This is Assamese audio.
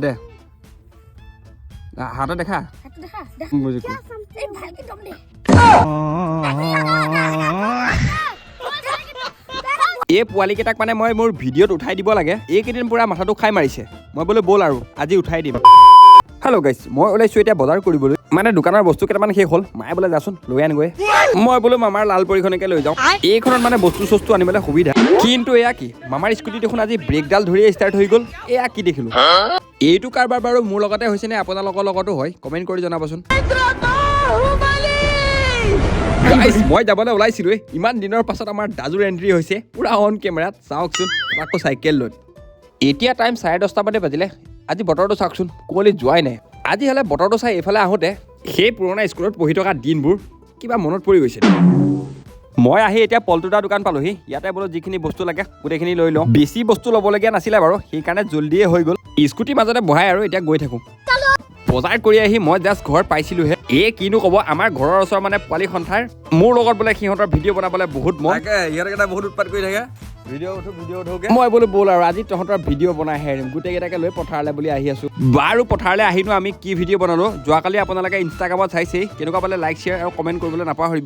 দে হাতে দেখা এই পোৱালিকেইটাক মানে মই মোৰ ভিডিঅ'ত উঠাই দিব লাগে এইকেইদিন পুৰা মাথাটো খাই মাৰিছে মই বোলো ব'ল আৰু আজি উঠাই দিম হেল্ল' গাইছ মই ওলাইছোঁ এতিয়া বজাৰ কৰিবলৈ মানে দোকানৰ বস্তু কেইটামান শেষ হ'ল মায়ে বোলে যাচোন লৈ আনগৈ মই বোলো মামাৰ লালপৰীখনকে লৈ যাওঁ এইখনত মানে বস্তু চস্তু আনিবলৈ সুবিধা কিন্তু এয়া কি মামাৰ স্কুটি দেখোন আজি ব্ৰেকডাল ধৰিয়ে ষ্টাৰ্ট হৈ গ'ল এয়া কি দেখিলোঁ এইটো কাৰবাৰ বাৰু মোৰ লগতে হৈছে নে আপোনালোকৰ লগতো হয় কমেণ্ট কৰি জনাবচোন গাইছ মই যাবলৈ ওলাইছিলোঁ ইমান দিনৰ পাছত আমাৰ দাজুৰ এণ্ট্ৰি হৈছে পুৰা অন কেমেৰাত চাওকচোন আকৌ চাইকেল লৈ এতিয়া টাইম 10:30 বাজিলে আজি বতৰটো চাওকচোন কুঁৱলী যোৱাই নাই আজি হ'লে বতৰটো চাই এইফালে আহোঁতে সেই পুৰণা স্কুলত পঢ়ি থকা দিনবোৰ কিবা মনত পৰি গৈছে মই আহি এতিয়া পল্টুদাৰ দোকান পালোহি ইয়াতে বোলো যিখিনি বস্তু লাগে গোটেইখিনি লৈ লওঁ বেছি বস্তু ল'বলগীয়া নাছিলে বাৰু সেইকাৰণে জল্দিয়ে হৈ গ'ল স্কুটিৰ মাজতে বহাই আৰু এতিয়া গৈ থাকোঁ বজাৰ কৰি আহি মই জাষ্ট ঘৰ পাইছিলোঁহে এই কিনো ক'ব আমাৰ ঘৰৰ ওচৰৰ মানে পোৱালি সন্থাৰ মোৰ লগত বোলে সিহঁতৰ ভিডিঅ' বনাবলৈ বহুত মন সিহঁতকেইটা বহুত উৎপাত কৰি থাকে মই বোলো ব'ল আৰু আজি তহঁতৰ ভিডিঅ' বনাই হেৰিম গোটেইকেইটাকে লৈ পথাৰলৈ বুলি আহি আছোঁ বাৰু পথাৰলৈ আহিনো আমি কি ভিডিঅ' বনালোঁ যোৱাকালি আপোনালোকে ইনষ্টাগ্ৰামত চাইছেই কেনেকুৱা পালে লাইক শ্বেয়াৰ আৰু কমেণ্ট কৰিবলৈ নাপাহৰিব